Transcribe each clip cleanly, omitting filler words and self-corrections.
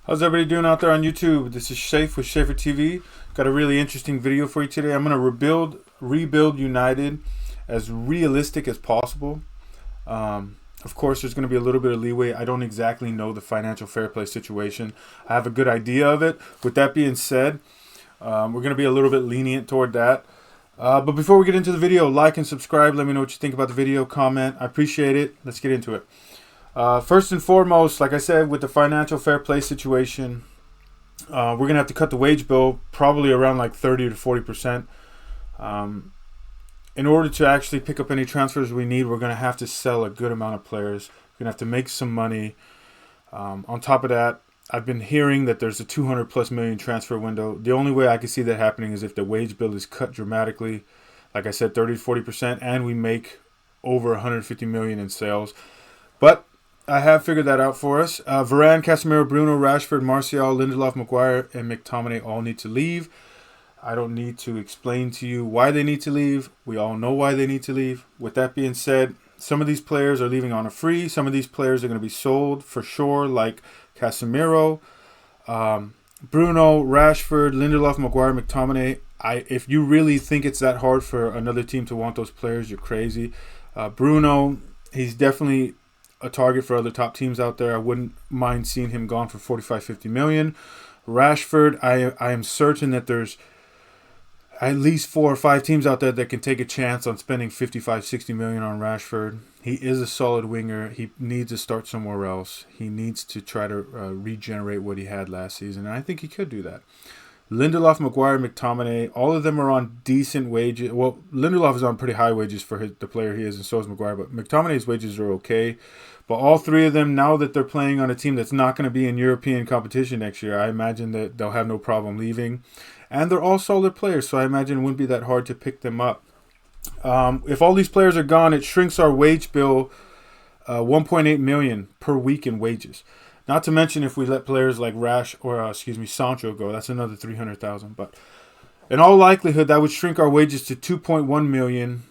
How's everybody doing out there on YouTube? This is Shafe with Shafer TV. Got a really interesting video for you today. I'm going to rebuild United as realistic as possible. Of course, there's going to be a little bit of leeway. I don't exactly know the financial fair play situation. I have a good idea of it. With that being said, we're going to be a little bit lenient toward that. But before we get into the video, like and subscribe. Let me know what you think about the video. Comment. I appreciate it. Let's get into it. First and foremost, like I said, with the financial fair play situation, we're going to have to cut the wage bill probably around like 30 to 40%. In order to actually pick up any transfers we need, we're going to have to sell a good amount of players. We're going to have to make some money. On top of that, I've been hearing that there's a 200 plus million transfer window. The only way I can see that happening is if the wage bill is cut dramatically, like I said, 30 to 40%, and we make over 150 million in sales. But I have figured that out for us. Varane, Casemiro, Bruno, Rashford, Martial, Lindelof, Maguire, and McTominay all need to leave. I don't need to explain to you why they need to leave. We all know why they need to leave. With that being said, some of these players are leaving on a free. Some of these players are going to be sold for sure, like Casemiro, Bruno, Rashford, Lindelof, Maguire, McTominay. If you really think it's that hard for another team to want those players, you're crazy. Bruno, he's definitely a target for other top teams out there. I wouldn't mind seeing him gone for 45, 50 million. Rashford, I am certain that there's at least 4 or 5 teams out there that can take a chance on spending 55, 60 million on Rashford. He is a solid winger. He needs to start somewhere else. He needs to try to regenerate what he had last season, and I think he could do that. Lindelof, Maguire, McTominay, all of them are on decent wages. Well, Lindelof is on pretty high wages for the player he is, and so is Maguire. But McTominay's wages are okay. But all three of them, now that they're playing on a team that's not going to be in European competition next year, I imagine that they'll have no problem leaving. And they're all solid players, so I imagine it wouldn't be that hard to pick them up. If all these players are gone, it shrinks our wage bill 1.8 million per week in wages. Not to mention if we let players like Sancho go, that's another 300,000. But in all likelihood, that would shrink our wages to 2.1 million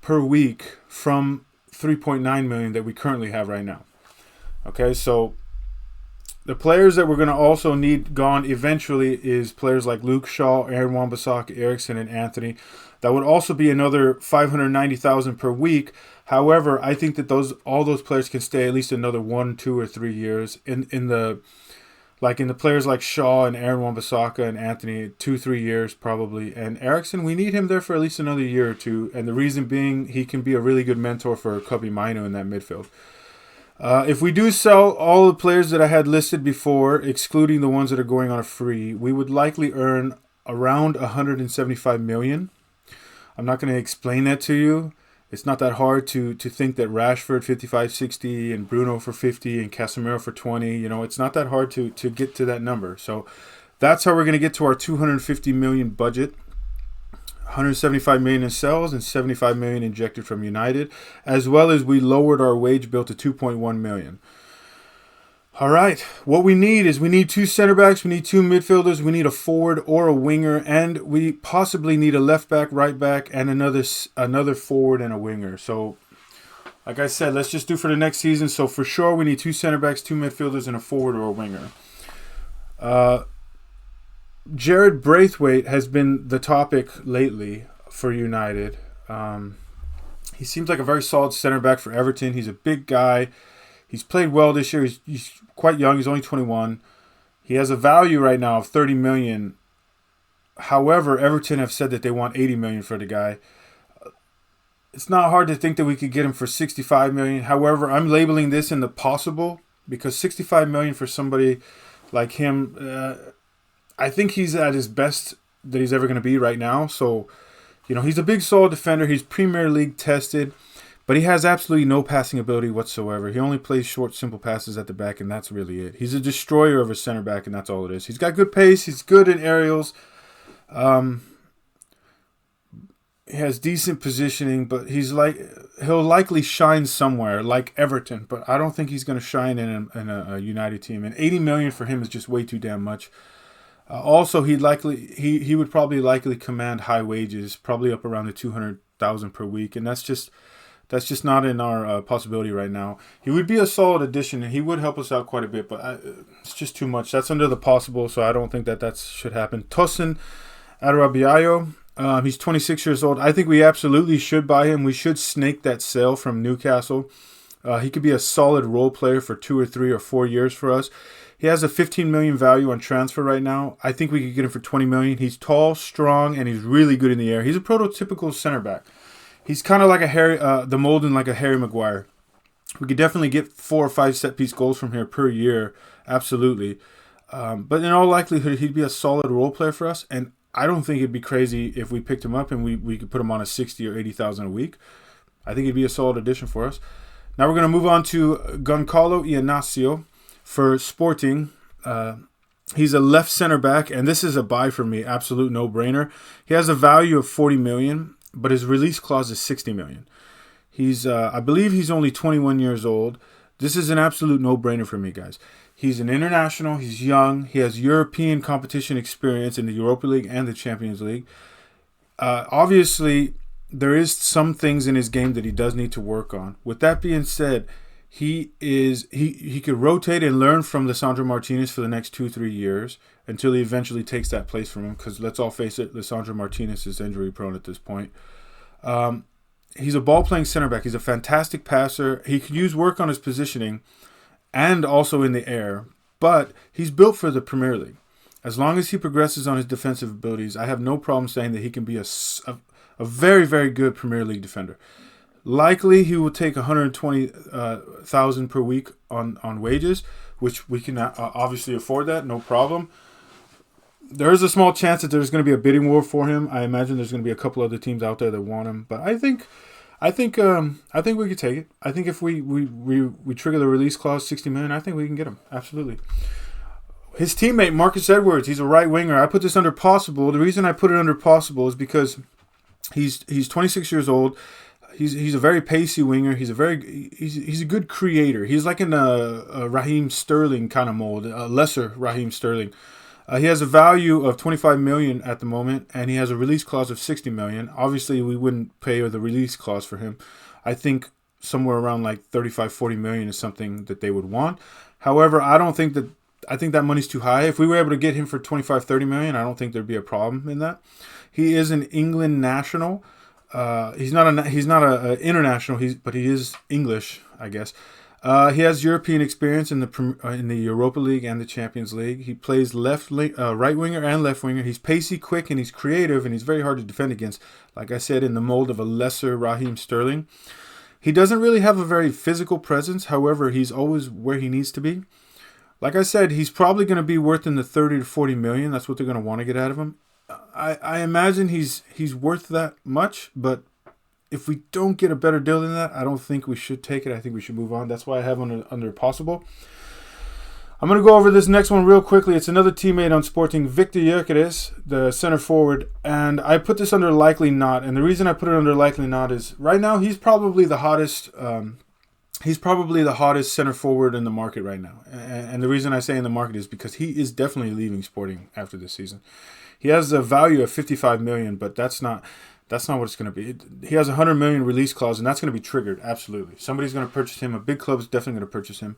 per week from 3.9 million that we currently have right now. Okay, so the players that we're going to also need gone eventually is players like Luke Shaw, Aaron Wan-Bissaka, Eriksen, and Anthony. That would also be another 590,000 per week. However, I think that all those players can stay at least another 1, 2, or 3 years. In the players like Shaw and Aaron Wan-Bissaka and Anthony, 2, 3 years probably. And Eriksen, we need him there for at least another year or two. And the reason being, he can be a really good mentor for Kobbie Mainoo in that midfield. If we do sell all the players that I had listed before, excluding the ones that are going on a free, we would likely earn around 175 million. I'm not going to explain that to you. It's not that hard to think that Rashford 55, 60 and Bruno for 50 and Casemiro for 20. It's not that hard to get to that number. So that's how we're going to get to our 250 million budget. 175 million in sales and 75 million injected from United, as well as we lowered our wage bill to 2.1 million. All right, what we need is 2 center backs, we need 2 midfielders, we need a forward or a winger, and we possibly need a left back, right back, and another forward and a winger. So, like I said, let's just do for the next season. So for sure, we need 2 center backs, 2 midfielders, and a forward or a winger. Jared Braithwaite has been the topic lately for United. He seems like a very solid center back for Everton. He's a big guy. He's played well this year. He's quite young. He's only 21. He has a value right now of 30 million. However, Everton have said that they want 80 million for the guy. It's not hard to think that we could get him for 65 million. However, I'm labeling this in the possible because 65 million for somebody like him, I think he's at his best that he's ever going to be right now. So, he's a big, solid defender. He's Premier League tested, but he has absolutely no passing ability whatsoever. He only plays short, simple passes at the back, and that's really it. He's a destroyer of a center back, and that's all it is. He's got good pace. He's good in aerials. He has decent positioning, but he'll likely shine somewhere like Everton, but I don't think he's going to shine in a United team. And 80 million for him is just way too damn much. Also, he would probably likely command high wages, probably up around the 200,000 per week, and that's just That's just not in our possibility right now. He would be a solid addition, and he would help us out quite a bit, but it's just too much. That's under the possible, so I don't think that should happen. Tosin Adarabioyo, he's 26 years old. I think we absolutely should buy him. We should snake that sale from Newcastle. He could be a solid role player for 2 or 3 or 4 years for us. He has a 15 million value on transfer right now. I think we could get him for 20 million. He's tall, strong, and he's really good in the air. He's a prototypical center back. He's kind of like the molding like a Harry Maguire. We could definitely get 4 or 5 set piece goals from here per year, absolutely. But in all likelihood, he'd be a solid role player for us, and I don't think it'd be crazy if we picked him up and we could put him on a 60 or 80,000 a week. I think he'd be a solid addition for us. Now we're going to move on to Goncalo Iheanacho for Sporting. He's a left center back, and this is a buy for me, absolute no-brainer. He has a value of 40 million, but his release clause is 60 million. I believe he's only 21 years old. This is an absolute no-brainer for me, guys. He's an international. He's young. He has European competition experience in the Europa League and the Champions League. Obviously, there is some things in his game that he does need to work on. With that being said, he could rotate and learn from Lisandro Martinez for the next 2-3 years until he eventually takes that place from him. Because let's all face it, Lisandro Martinez is injury prone at this point. He's a ball-playing center back. He's a fantastic passer. He could use work on his positioning and also in the air. But he's built for the Premier League. As long as he progresses on his defensive abilities, I have no problem saying that he can be a very, very good Premier League defender. Likely, he will take 120,000 per week on wages, which we can obviously afford that, no problem. There is a small chance that there's going to be a bidding war for him. I imagine there's going to be a couple other teams out there that want him, but I think we could take it. I think if we trigger the release clause, 60 million, I think we can get him. Absolutely. His teammate Marcus Edwards, he's a right winger. I put this under possible. The reason I put it under possible is because he's 26 years old. He's a very pacey winger. He's a good creator. He's like in a Raheem Sterling kind of mold, a lesser Raheem Sterling. He has a value of 25 million at the moment, and he has a release clause of 60 million. Obviously, we wouldn't pay the release clause for him. I think somewhere around like 35, 40 million is something that they would want. However, I think that money's too high. If we were able to get him for 25, 30 million, I don't think there'd be a problem in that. He is an England national. He's not an international. But he is English, I guess. He has European experience in the Europa League and the Champions League. He plays right winger and left winger. He's pacey, quick, and he's creative, and he's very hard to defend against. Like I said, in the mold of a lesser Raheem Sterling. He doesn't really have a very physical presence. However, he's always where he needs to be. Like I said, he's probably going to be worth in the 30 to 40 million. That's what they're going to want to get out of him. I imagine he's worth that much, but if we don't get a better deal than that, I don't think we should take it. I think we should move on. That's why I have under possible. I'm going to go over this next one real quickly. It's another teammate on Sporting, Victor Gyökeres, the center forward, and I put this under likely not. And the reason I put it under likely not is right now he's probably the hottest. He's probably the hottest center forward in the market right now. And the reason I say in the market is because he is definitely leaving Sporting after this season. He has a value of 55 million, but that's not what it's going to be. He has a 100 million release clause, and that's going to be triggered, absolutely. Somebody's going to purchase him. A big club's definitely going to purchase him.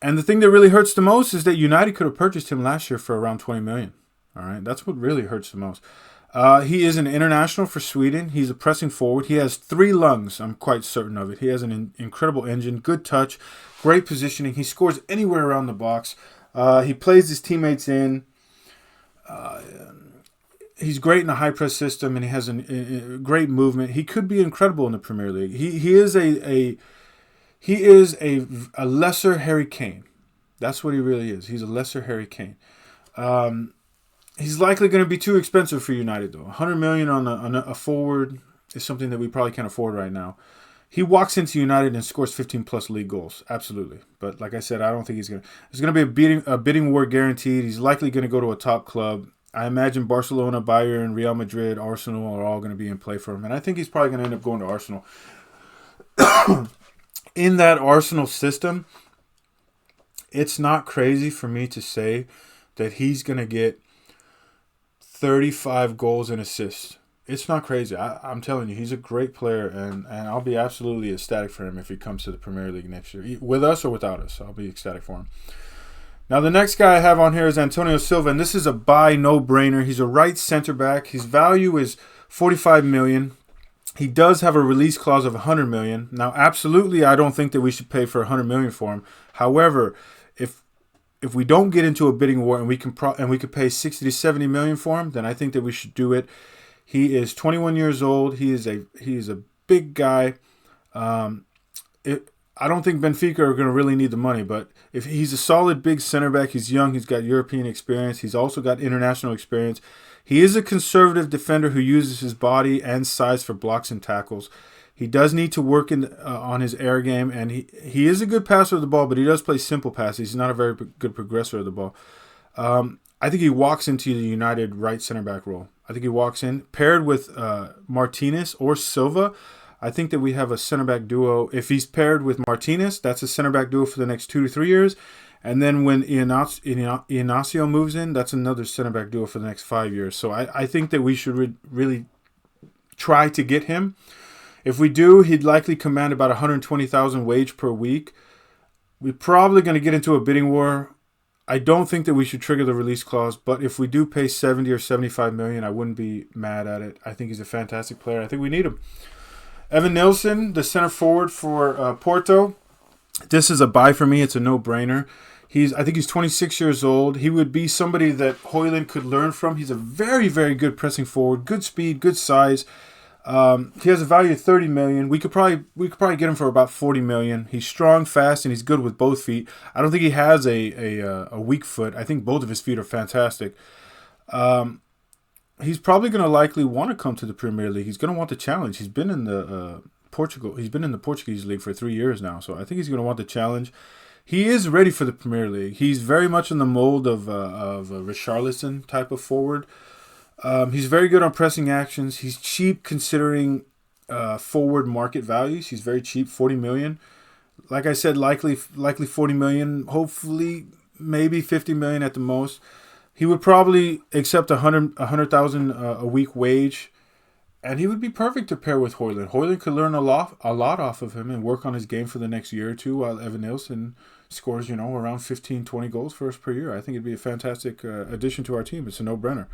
And the thing that really hurts the most is that United could have purchased him last year for around 20 million. All right, that's what really hurts the most. He is an international for Sweden. He's a pressing forward. He has 3 lungs. I'm quite certain of it. He has an incredible engine, good touch, great positioning. He scores anywhere around the box. He plays his teammates in. He's great in a high press system, and he has a great movement. He could be incredible in the Premier League. He is a lesser Harry Kane. That's what he really is. He's a lesser Harry Kane. He's likely going to be too expensive for United, though. 100 million on a forward is something that we probably can't afford right now. He walks into United and scores 15-plus league goals, absolutely. But like I said, I don't think he's going to. There's going to be a bidding war guaranteed. He's likely going to go to a top club. I imagine Barcelona, Bayern, Real Madrid, Arsenal are all going to be in play for him. And I think he's probably going to end up going to Arsenal. In that Arsenal system, it's not crazy for me to say that he's going to get 35 goals and assists It's not crazy. I'm telling you, he's a great player, and I'll be absolutely ecstatic for him if he comes to the Premier League next year, with us or without us. I'll be ecstatic for him. Now, the next guy I have on here is Antonio Silva, and this is a buy no-brainer. He's a right center back. His value is $45 million. He does have a release clause of $100 million. Now, absolutely, I don't think that we should pay for $100 million for him. However, if we don't get into a bidding war and we can pay $60 to $70 million for him, then I think that we should do it. He is 21 years old. He is a big guy. I don't think Benfica are going to really need the money, but if he's a solid big center back, he's young, he's got European experience, he's also got international experience. He is a conservative defender who uses his body and size for blocks and tackles. He does need to work on his air game, and he is a good passer of the ball, but he does play simple passes. He's not a very good progressor of the ball. I think he walks into the United right center back role. I think he walks in paired with Martinez or Silva. I think that we have a center back duo. If he's paired with Martinez, that's a center back duo for the next 2 to 3 years. And then when Inacio moves in, that's another center back duo for the next 5 years. So I think that we should really try to get him. If we do, he'd likely command about $120,000 wage per week. We're probably going to get into a bidding war. I don't think that we should trigger the release clause, but if we do pay 70 or 75 million, I wouldn't be mad at it. I think he's a fantastic player. I think we need him. Evan Nilsson, the center forward for Porto. This is a buy for me. It's a no-brainer. I think he's 26 years old. He would be somebody that Højlund could learn from. He's a very, very good pressing forward, good speed, good size. He has a value of $30 million. We could probably get him for about $40 million. He's strong, fast, and he's good with both feet. I don't think he has a weak foot. I think both of his feet are fantastic. He's probably going to likely want to come to the Premier League. He's going to want the challenge. He's been in the He's been in the Portuguese league for 3 years now, so I think he's going to want the challenge. He is ready for the Premier League. He's very much in the mold of a Richarlison type of forward. He's very good on pressing actions. He's cheap considering forward market values. He's very cheap, $40 million. Like I said, likely $40 million. Hopefully, maybe $50 million at the most. He would probably accept $100,000 a week wage, and he would be perfect to pair with Højlund. Højlund could learn a lot off of him and work on his game for the next year or two, while Evan Nilsson scores, around 15, 20 goals for us per year. I think it'd be a fantastic addition to our team. It's a no-brainer.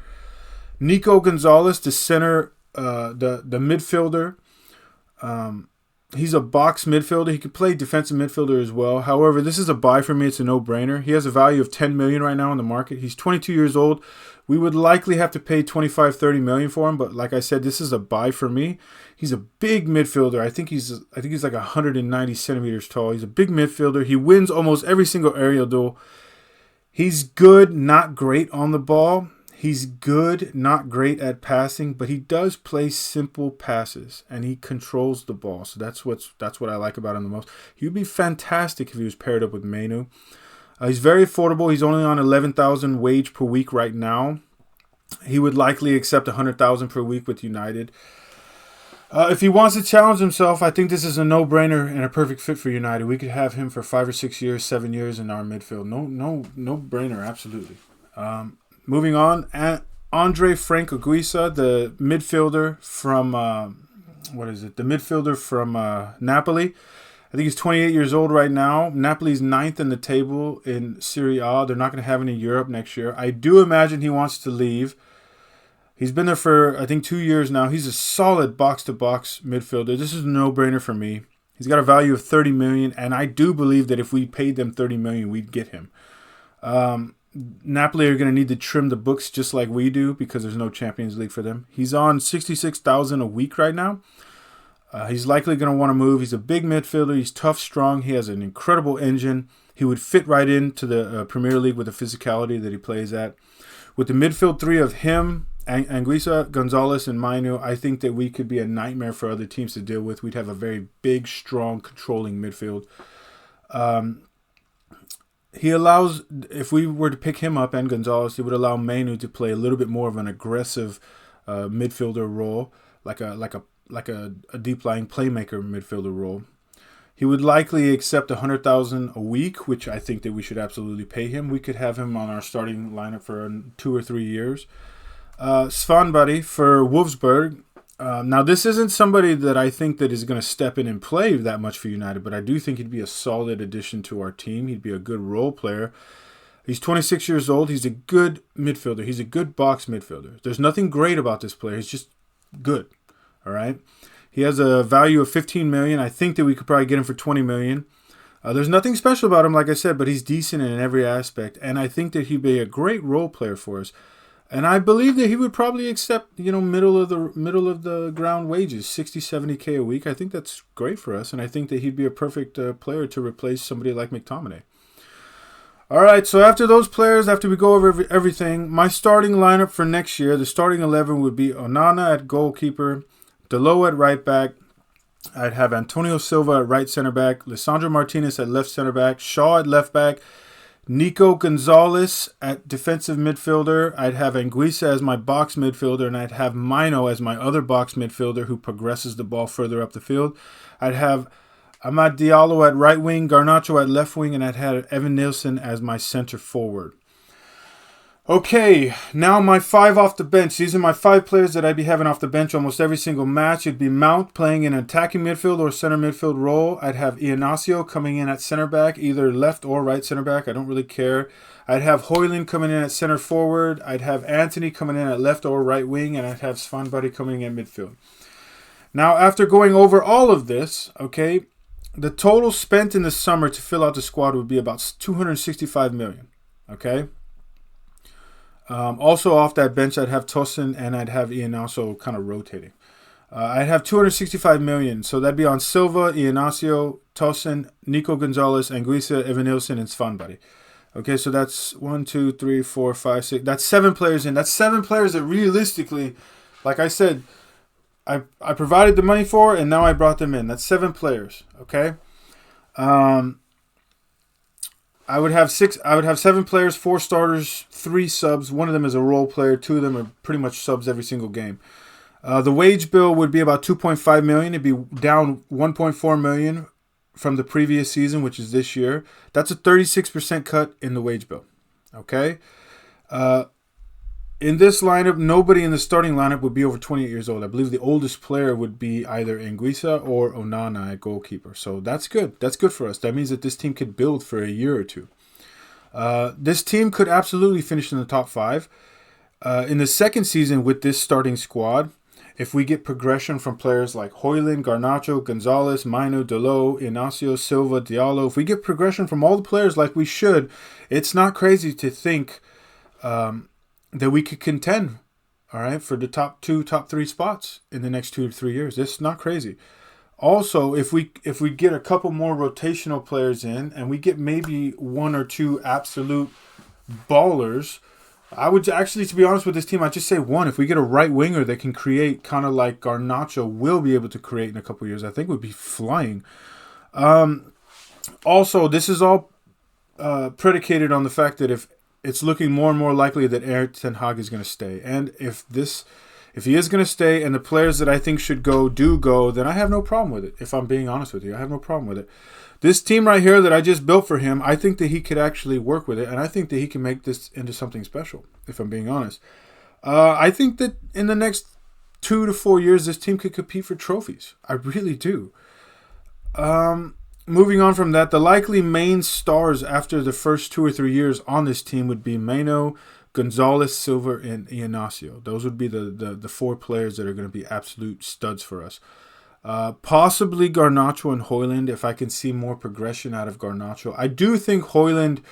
Nico Gonzalez, the center, the midfielder. He's a box midfielder. He could play defensive midfielder as well. However, this is a buy for me. It's a no-brainer. He has a value of $10 million right now on the market. He's 22 years old. We would likely have to pay $25-30 million for him, but like I said, this is a buy for me. He's a big midfielder. I think he's like 190 centimeters tall. He's a big midfielder. He wins almost every single aerial duel. He's good, not great on the ball. He's good, not great at passing, but he does play simple passes and he controls the ball. So that's what I like about him the most. He would be fantastic if he was paired up with Manu. He's very affordable. He's only on $11,000 wage per week right now. He would likely accept $100,000 per week with United. If he wants to challenge himself, I think this is a no-brainer and a perfect fit for United. We could have him for 5 or 6 years, 7 years in our midfield. No-brainer, absolutely. Moving on, Andre Frank Aguisa, the midfielder from Napoli. I think he's 28 years old right now. Napoli's 9th in the table in Serie A. They're not going to have any Europe next year. I do imagine he wants to leave. He's been there for, I think, 2 years now. He's a solid box-to-box midfielder. This is a no-brainer for me. He's got a value of $30 million, and I do believe that if we paid them $30 million, we'd get him. Napoli are going to need to trim the books just like we do because there's no Champions League for them. He's on $66,000 a week right now. He's likely going to want to move. He's a big midfielder. He's tough, strong. He has an incredible engine. He would fit right into the Premier League with the physicality that he plays at. With the midfield three of him, Anguissa, Gonzalez, and Manu, I think that we could be a nightmare for other teams to deal with. We'd have a very big, strong, controlling midfield. He allows, if we were to pick him up and Gonzalez, he would allow Manu to play a little bit more of an aggressive midfielder role, like a deep lying playmaker midfielder role. He would likely accept $100,000 a week, which I think that we should absolutely pay him. We could have him on our starting lineup for 2 or 3 years. Svanberg for Wolfsburg. Now, this isn't somebody that I think that is going to step in and play that much for United, but I do think he'd be a solid addition to our team. He'd be a good role player. He's 26 years old. He's a good midfielder. He's a good box midfielder. There's nothing great about this player. He's just good. All right. He has a value of 15 million. I think that we could probably get him for 20 million. There's nothing special about him, like I said, but he's decent in every aspect, and I think that he'd be a great role player for us. And I believe that he would probably accept, middle of the ground wages, 60, 70K a week. I think that's great for us, and I think that he'd be a perfect player to replace somebody like McTominay. All right, so after those players, after we go over everything, my starting lineup for next year, the starting 11 would be Onana at goalkeeper, Dalot at right back. I'd have Antonio Silva at right center back, Lisandro Martinez at left center back, Shaw at left back, Nico Gonzalez at defensive midfielder. I'd have Anguissa as my box midfielder, and I'd have Mino as my other box midfielder who progresses the ball further up the field. I'd have Amad Diallo at right wing, Garnacho at left wing, and I'd have Evan Nilsson as my center forward. Okay, now my 5 off the bench. These are my 5 players that I'd be having off the bench almost every single match. It'd be Mount playing in an attacking midfield or center midfield role. I'd have Iheanacho coming in at center back, either left or right center back. I don't really care. I'd have Højlund coming in at center forward. I'd have Anthony coming in at left or right wing, and I'd have Svanberg coming in midfield. Now, after going over all of this, okay, the total spent in the summer to fill out the squad would be about 265 million, okay? Also off that bench, I'd have Tosin and I'd have Iheanacho kind of rotating. I'd have 265 million, so that'd be on Silva, Iheanacho, Tosin, Nico Gonzalez, Anguissa, Evan Nilsson, and Svanberg. Okay, so that's 1, 2, 3, 4, 5, 6. That's 7 players in. That's 7 players that realistically, like I said, I provided the money for, and now I brought them in. That's 7 players. Okay. I would have 7 players, 4 starters, 3 subs. One of them is a role player. 2 of them are pretty much subs every single game. The wage bill would be about 2.5 million. It'd be down 1.4 million from the previous season, which is this year. That's a 36% cut in the wage bill. Okay. In this lineup, nobody in the starting lineup would be over 28 years old. I believe the oldest player would be either Anguissa or Onana at goalkeeper. So that's good. That's good for us. That means that this team could build for a year or two. This team could absolutely finish in the top 5. In the second season with this starting squad, if we get progression from players like Højlund, Garnacho, Gonzalez, Mino, Dalot, Iheanacho, Silva, Diallo, if we get progression from all the players like we should, it's not crazy to think that we could contend, all right, for the top 2, top 3 spots in the next 2 to 3 years. It's not crazy. Also, if we get a couple more rotational players in and we get maybe 1 or 2 absolute ballers, I would actually, to be honest with this team, I'd just say 1. If we get a right winger that can create kind of like Garnacho will be able to create in a couple years, I think would be flying. Also, this is all predicated on the fact that if it's looking more and more likely that Erik ten Hag is going to stay. And if he is going to stay and the players that I think should go do go, then I have no problem with it. If I'm being honest with you, I have no problem with it. This team right here that I just built for him, I think that he could actually work with it. And I think that he can make this into something special, if I'm being honest. I think that in the next 2 to 4 years, this team could compete for trophies. I really do. Moving on from that, the likely main stars after the first 2 or 3 years on this team would be Mino, Gonzalez, Silva, and Iheanacho. Those would be the 4 players that are going to be absolute studs for us. Possibly Garnacho and Højlund, if I can see more progression out of Garnacho. I do think Højlund,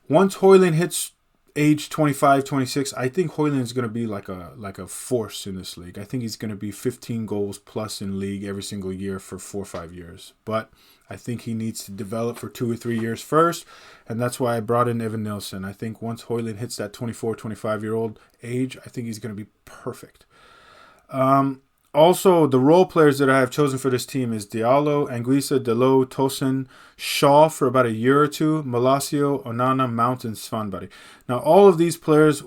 once Højlund hits age 25, 26, I think Højlund is going to be like a force in this league. I think he's going to be 15 goals plus in league every single year for 4 or 5 years. But I think he needs to develop for 2 or 3 years first, and that's why I brought in Evan Nilsson. I think once Højlund hits that 24, 25-year-old age, I think he's going to be perfect. Also, the role players that I have chosen for this team is Diallo, Anguissa, Dalot, Tosin, Shaw for about a year or 2, Malacio, Onana, Mount, and Svanberg. Now, all of these players,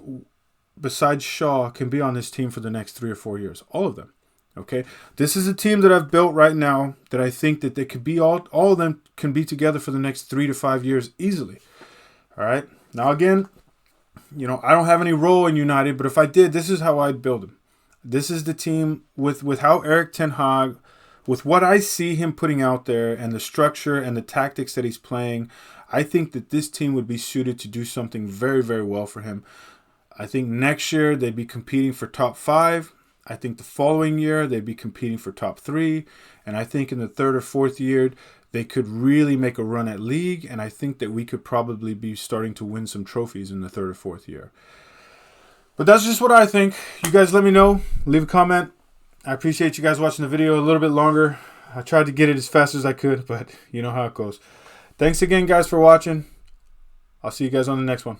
besides Shaw, can be on this team for the next 3 or 4 years. All of them. Okay, this is a team that I've built right now that I think that they could be all of them can be together for the next 3 to 5 years easily. All right. Now again, you know, I don't have any role in United, but if I did, this is how I'd build him. This is the team with how Erik ten Hag, with what I see him putting out there and the structure and the tactics that he's playing, I think that this team would be suited to do something very, very well for him. I think next year they'd be competing for top 5. I think the following year they'd be competing for top 3. And I think in the 3rd or 4th year they could really make a run at league. And I think that we could probably be starting to win some trophies in the 3rd or 4th year. But that's just what I think. You guys let me know. Leave a comment. I appreciate you guys watching the video a little bit longer. I tried to get it as fast as I could, but you know how it goes. Thanks again, guys, for watching. I'll see you guys on the next one.